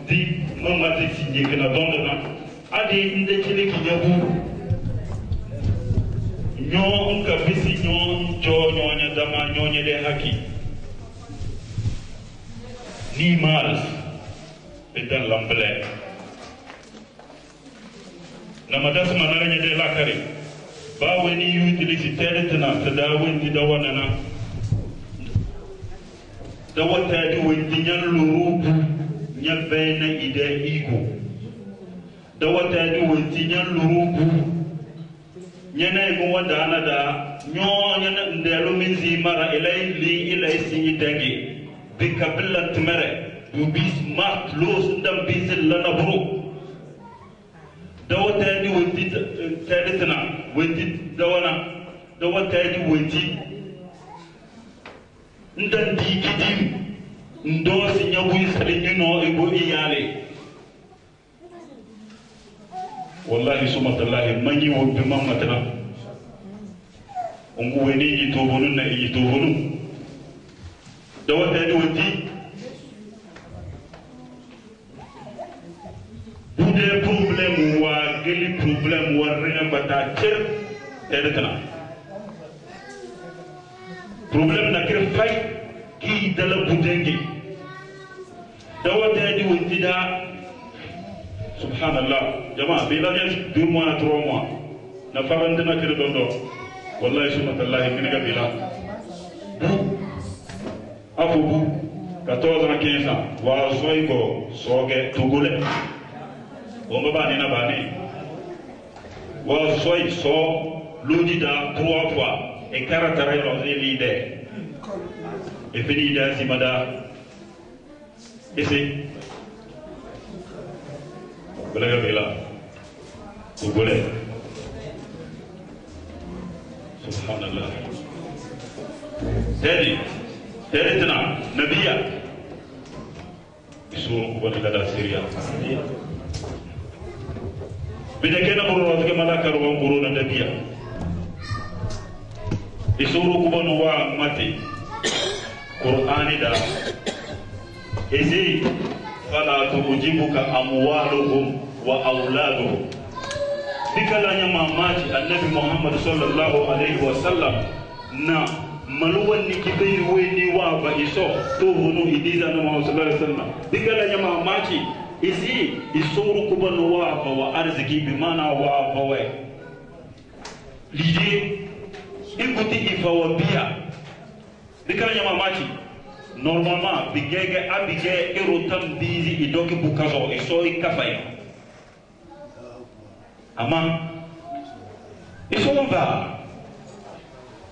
di mama di signé que na donde na adi inde chele ki nyabu nyon ka bisi nyon jo nyonya dama nyonya de haki ni mars bedan lamble na madas manara nya de lakari ba weni utilisi tedetna tadawen di dawana na dawata di wendi nyan lurubu nyan bena ide igo dawata di wendi nyan lurubu nyana igo wanda anada nyo nyana ndelo minzi mara ilay li ilay sinyi dangi bikabilla tmere dubi smart los ndam bisil lana bro dawata di wendi tedetna wendi dawana dawata di wendi ndan dikidim ndo si nyabu isali no ibo iyale wallahi sumatallahi manyi wo be mamatana ongu weni yi to bonu na yi to bonu dawata di wati bude problem wa geli problem wa rena bata cer edetana problem na kire fay ki dala budengi dawata di wintida subhanallah jama'a bila ya 2 mois 3 mois na farande na kire dondo wallahi subhanallah min ga bila afu bu 14 na 15 ans wa soigo soge tugule wongo bani na bani wa soi so lodida 3 fois e karatara yo l'idée e fini da simada ese belaga bela tu boleh subhanallah jadi tena nabiya isuru ko bala Syria bidakena buru ke malaka ro buru na nabiya isuru kubanu wa mati Qur'ani da izi fala tujibuka amwaluhum wa auladuhum dikala nyama maji annabi Muhammad sallallahu alaihi wasallam na maluwan ni kibai weni wa ba iso to hunu idiza na Muhammad sallallahu alaihi wasallam dikala nyama maji izi isuru kubanu wa ba wa arziki bi mana wa ba wa lidi ikuti ifawabia dikala nyama machi normalement bigege abige erotam bizi idoki bukazo iso ikafai ama iso mba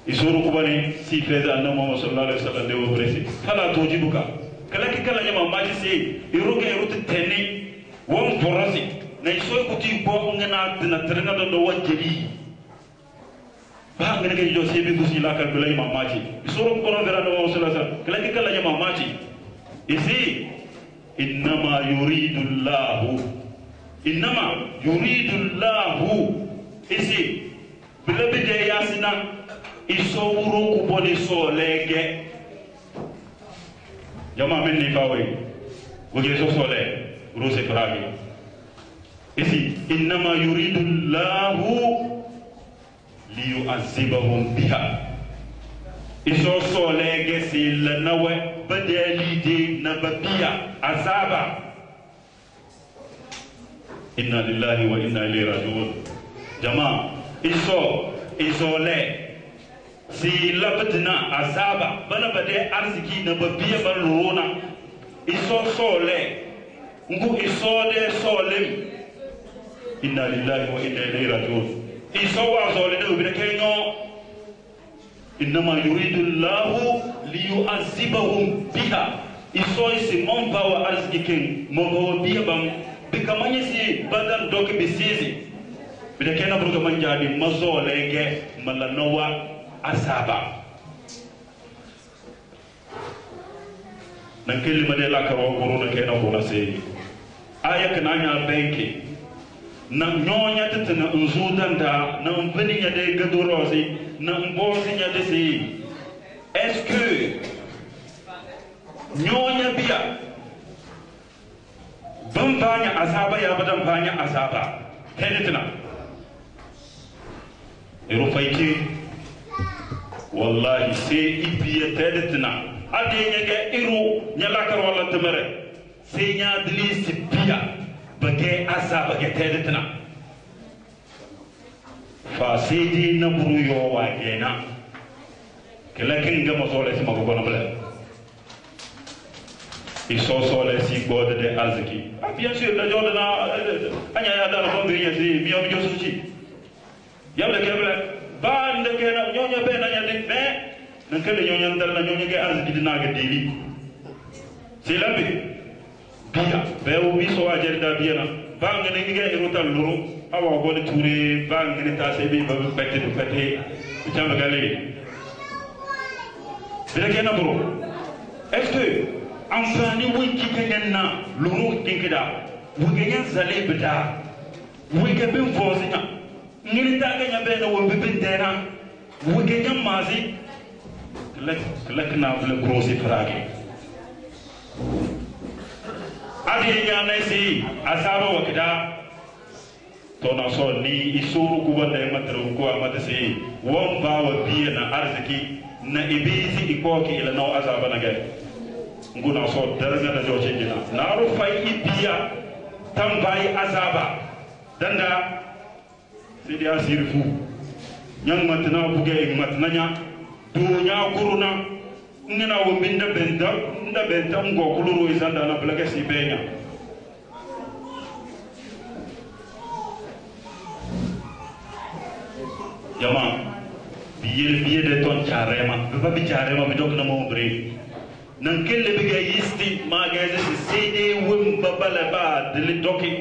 iso rukubani si feza anna Muhammad sallallahu alaihi wasallam dewo bresi kala tojibuka kala nyama machi si iruge eruti teni won forasi na iso ikuti bo ngana dina teranga do wajeli ba ngene ke jo sebi kusi la kal belay mamaji isoro ko no vera no sallallahu alaihi kala ya mamaji isi innama yuridu Allah isi bilabi de yasina isoro ko boni so lege jama men ni fawi woge so sole rose fragi isi innama yuridu Allah liyu'azzibahum biha iso solege sil nawe badali de nababiya azaba inna lillahi wa inna ilayhi raji'un jama iso le si labdina azaba bana bade arziki nababiya balrona iso sole ngu iso de solim inna lillahi wa inna ilayhi raji'un isowa zole de ubire kenyo inma yuridu Allah liyu'azzibahum biha iso isi momba wa arziki mogo biya bam bikamanye si badan doke bisizi bide kena bruga manjadi mazole ge malanowa asaba nan kelima de la karo guru na kena bona se aya kana nya benke na nyonya tete na nzudanda na mbeni nya de gadorosi na mbosi nya de si est-ce que nyonya bia dan banya azaba ya badan banya azaba tedetna ero fayti wallahi se ibiya tedetna ade nyage iru nyalakar wala temere se nya dili sibiya bage azaba ge tedetna fa sidi na buru yo wa gena kala kin ga masole si mago bona bala iso sole si god de azki bien sûr la jodana anya ya da ko bi yesi mi o josu ci yalla ke bala ba nde ke na nyonya be na nyande me nan kala nyonya ndal na nyonya ge azki dina ga dili c'est la bi biya be o bi so ajer da biya na ba ngene ngi ge rutal luru awa ko de touré ba ngene ta se bi ba fete du fete jamba galé bira ke na bro est-ce que amfani wiki kanyan na luru kinkida wuganyan zale bida wuga bin fozina ngiri ta ganya be na wobi bin dena wuganyan mazi klak na vle grosi frage adi ya na si asaba wakida to na so ni isuru ku wanda ya matru ku amata si won ba wa biya na arziki na ibisi ikoki ila no azaba na gai nguna so daraja da joce gina na rufai ibiya tambayi azaba danda sai da asirfu yan matna buge matnanya dunya kuruna ngina wo binda benta ngo kuluru izanda na blaga si benya jama biye de ton charema bi charema bi dok na mo bre nan kelle biga yisti magaze sede wum babala ba dili doki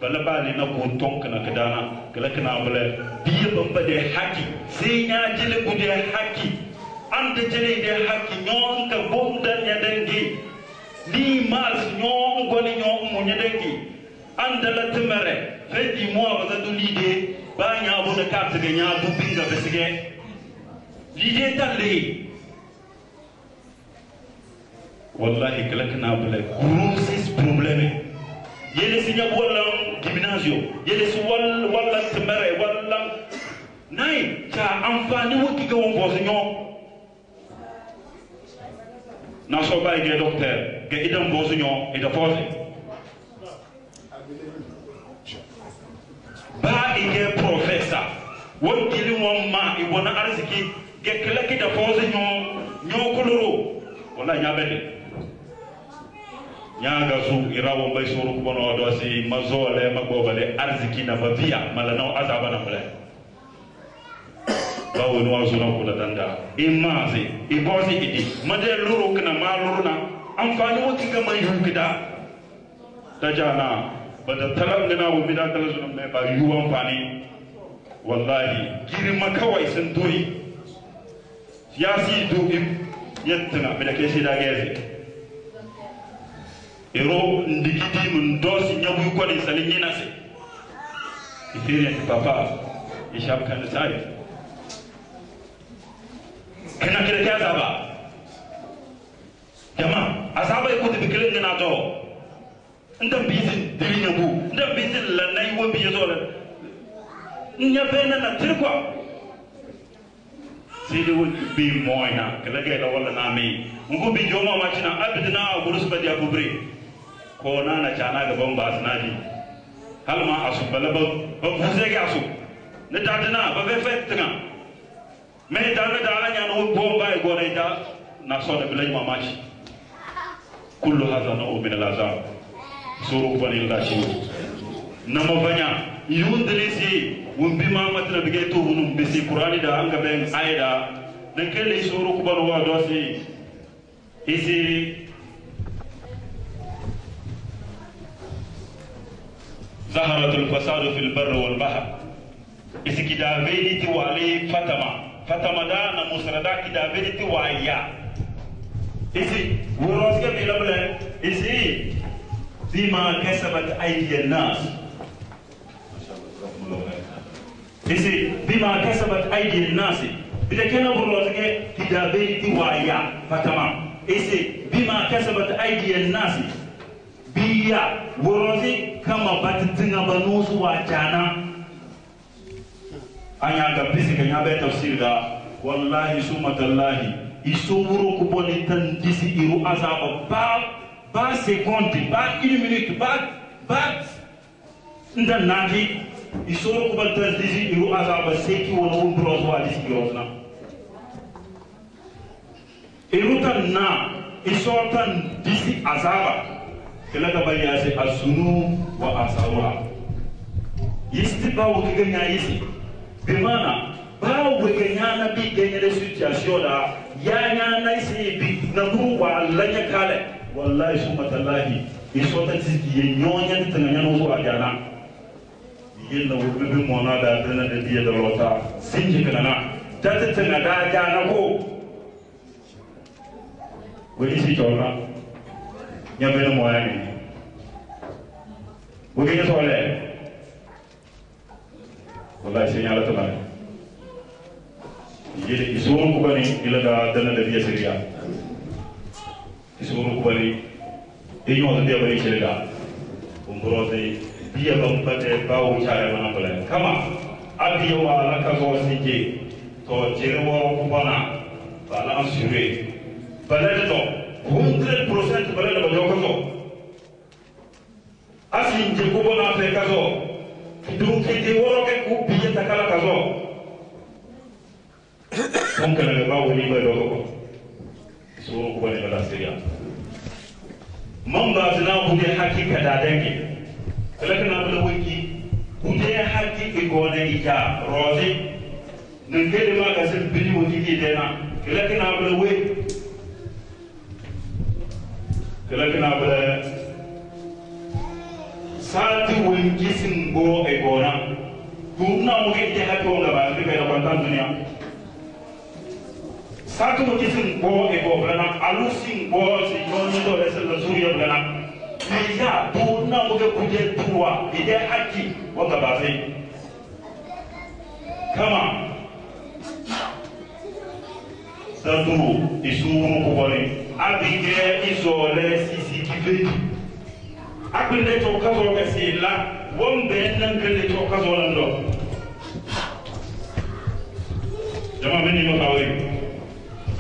bala ba ni na ko tonk na kadana kala kana bala biye bamba de haki sai nya jile bude haki ande jile de haki nyon ka bomda nya dangi ni mas nyon goni nyon mo nya dangi ande la temere fedi mo ba da lide ba nya bo de carte ga nya bu binga besige lide talle wallahi kalakna bala grosis problème yele sinya wala gymnasio yele si wala temere wala nay ta amfani wuki ga won boso nyo na so bay ge docteur ge idam boso nyo ida fose ba ge professeur won gili won ma i wona arziki ge kalaki da fose nyo koloro wala nyabede nyaga su irawo bay suru ko bono do si mazole magobale arziki na babia mala no azaba na mala bawo no azuna ko danda imazi ibozi idi made luru kana maluruna amfani wuki ga mai yukida tajana bada talam gana wo bida talazuna me ba yu amfani wallahi girma kawai sun doyi siyasi do yattana bida ke shi da gezi ero ndigiti mun dosi nyabu ko ni salinyi nase ifiri ni papa ishab kan sai kana kire ka azaba jama azaba ko de bikelen na to ndam bizin diri nyabu ndam bizin la nay wo bi zo la nyabena na tirkwa sidi won bi moyna kala ge la wala na mi ngubi joma ma cina abidna gurus badi abubri ko nana cana gaban ba asnadi halma asu balaba ba buze ga asu ne dadina ba be fetinga me dana dana nya no bomba e gore da na so de bilay mamachi kullu hadha no min al-azab suru bani lashi nama banya yundlisi wumbi mamat na bige to bunum bisi qur'ani da anga ben ayda dan kelle suru ku banu wa dosi isi ظهرت الفساد في البر والبحر إذا كده بينتي وعلي فتما دا نمسردا كده بينتي وعيا إذا وراسك بيلبلا إذا بما كسبت أيدي الناس إذا بما كسبت أيدي الناس إذا كان وراسك كده بينتي وعيا فتما إذا بما كسبت أيدي الناس bi biya worozi kama batitinga banusu wa jana anya ga bisi ga nyabe tafsir ga wallahi sumatallahi isowuro ko boni tan disi iru azaba ba seconde ba 1 minute ba ndan nati isowuro ko ban tan disi iru azaba seki wono umbros wa disi grosna irutan na isotan disi azaba kala da bayase asunu wa asawa yisti ba wo kiganya yisi bimana ba wo kiganya na bi ganya da situation da ya nya na isi bi na bu wa lanya kale wallahi sumatallahi isotan disi ye nyonya tanga no so ajana yella wo be mo na da dana da biya da lota sinji kana ta tanga da jana ko wani si chona nyabena moyani wani ya sole wallahi sai nyala tama yele isuru ko bani ila da dana da biya siriya isuru ko bani inyo da biya bari siriya umbro de biya bam pate bawo chare bana bala kama abiyo wa la ka go sije to jerewo ko bana bala asure balade to 100% balade ba joko to asin je ko bona fe kazo dum ke de woro ke ku biye takala kazo on kala ba woni ba do ko so ko bani bala seriya man ba zina bu de hakika da dangi kala kana bala wiki bu de hakika ko ne ita rozi nan ke de ma ga sen bini woni ke de na kala kana bala wiki kala kana bala sati wengi singo e gona dumna mo ke de hakko ngaba de be ko tan dunia sati mo ke singo e go bana alu singo si yoni do le sel suriya bana ya dumna mo ke kuje tuwa ide haki wa ngaba sai kama sadu isuru ko bari abige isole sisi kibedi akbille to kazo ga sila wonbe nan kelle to kazo nan do jama meni mo kawai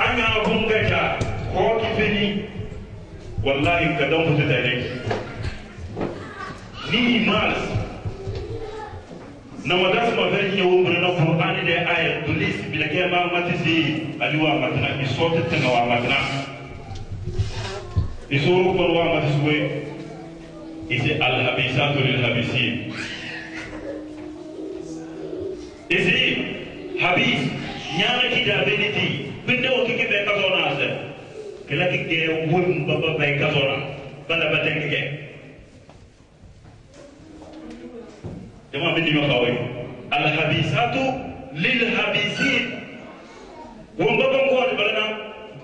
anya bunga ta ko kifini wallahi kadan mutu da ne ni mas na madas ma ben yo umbre na qur'ani de ayat tulis bila ke ma matisi aliwa matna isote tanga wa matna isuru ko wa matiswe isi al-habisatu lil-habisin isi habis nyana ki da beniti binde o kike be kazona ase kala ki ge won baba be kazona bala batenge ke jama bindi ma xawé al-habisatu lil-habisin won baba ngod balana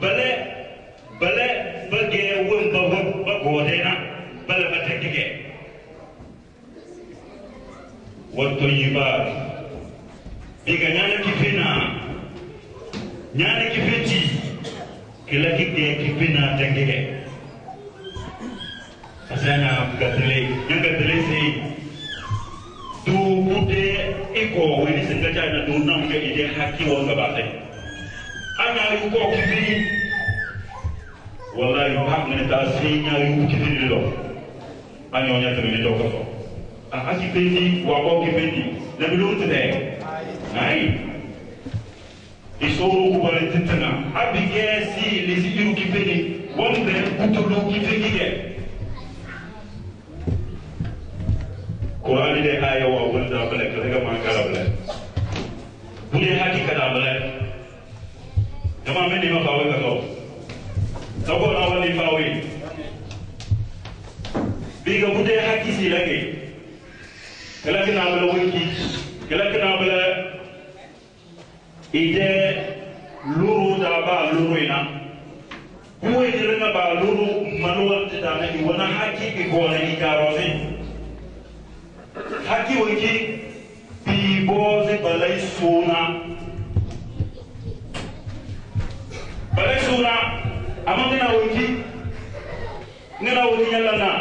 bale bage won baba bagodena bala batenge والطيبات بيجا نانا كيفنا نانا كيفتي كلا كده كيفنا تنجي أزانا بقتلي نقتلي سي دو بودي إيكو ويني سنجانا دو نامك إيدي حكي وانغباتي أنا يوكو كيفني والله يبقى من تاسينيا يوكو كيفني لو أنا يونيا تنجي دوكو asi pendi wabo kipendi na bilum tede nai isoro ku bare titana abige si lesi iru kipendi wonde kutulu kifegi ge Qur'an de aya wa wanda bala kaga man kala bala bude hakika da bala jama meni ma bawe ka to sabo na wani fawi biga bude hakisi lage kala kina bala wiki kala kina bala ide luru da ba luru ina kuwe direna ba luru manuwal da na iwana haki ki gona ijarozi haki wiki bi boze balai suna amangina wiki ngina wiki yalla na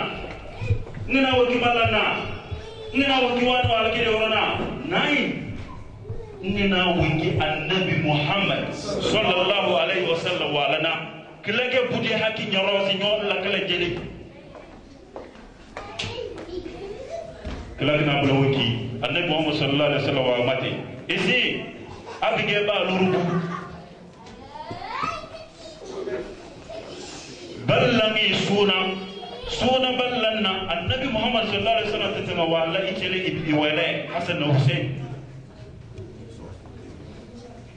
ngina waki malana ngina waki wanu alkiri orona nai ngina waki annabi Muhammad sallallahu alaihi wasallam walana kilage budi haki nyorosi nyon la kala jeli kilage na bula waki annabi Muhammad sallallahu alaihi wasallam wa mate isi abige ba lurubu ballami suna ballanna annabi Muhammad sallallahu alaihi wasallam tatama walla ikele iwele Hasan na Hussein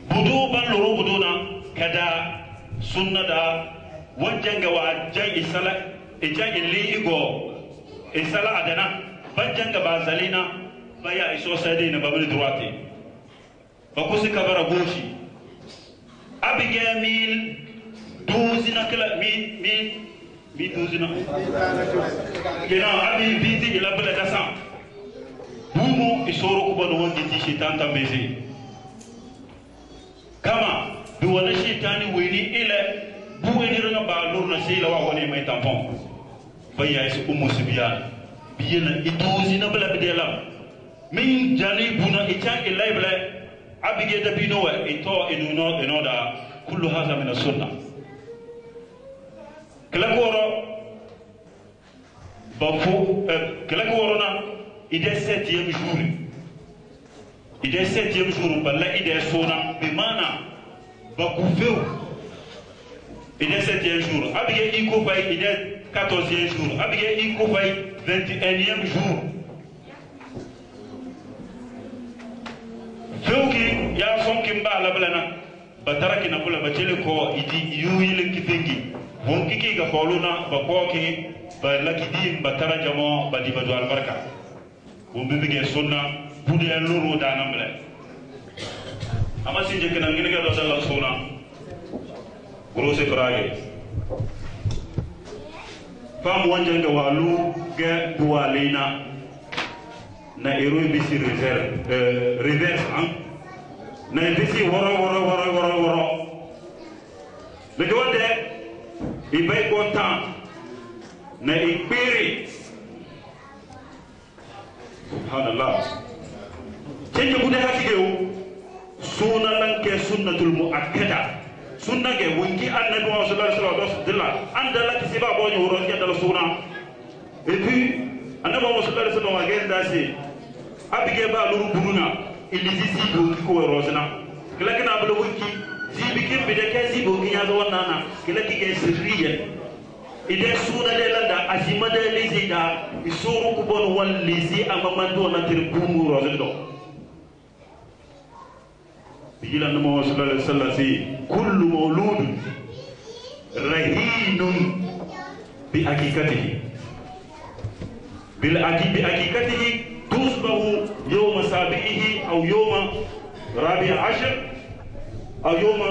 budu balluru buduna kada sunna da wajanga wa jan isala ijan illi igo isala adana bajanga bazalina baya iso sade na babul droite bakusi kabara goshi abige mil 12 na kala mi 12 na kina abi biti ila bala dasa bumu isoro ko bano wonji ti shaitan tambezi kama bi wala shaitani wini ila buweni ranga balur na sila wa woni mai tampon baya is ummu sibyan biyana 12 na bala bidela min jani buna ita ila bala abige da bino wa ito ino da kullu hadha min as-sunnah kelakoro bafu kelakoro na ide 7e jour ide 7e jour balla ide sona bi mana baku feu ide 7e jour abige iko fay ide 14e jour abige iko fay 21e jour feu ki ya son kimba la blana bataraki na kula bacele ko idi yuhile kifengi won kiki ga foluna ba koki ba lakidi ba tarajamo ba di badu albarka won bibige sunna bude luru danam le ama sinje kana ngene ga do dalla sunna grosse frage fam wanjanga walu ga duwalina na eroi bisi reverse na bisi woro le gode ibay ko temps na ikpiri subhanallah cenge bude hakigeu sunna lanke sunnatul muakkada sunna ge wonki annabi sallallahu alaihi wasallam andala kisiba bo nyoro ke dal sunna et puis annabi sallallahu alaihi wasallam agenda si abige ba luru bununa ilisi sibo ko rozna kala kana bulu wonki zibikin bide kai zibo ginya zo wannan kila kike sirriya ide suna de landa azima de lizida isuru kubon wal lizi amamando na tirbumu rozido bila namo sallallahu alaihi wasallam si kullu maulud rahinun bi hakikatihi bil hakikatihi tusbahu yawma sabihi aw yawma rabi' ashar أو يوم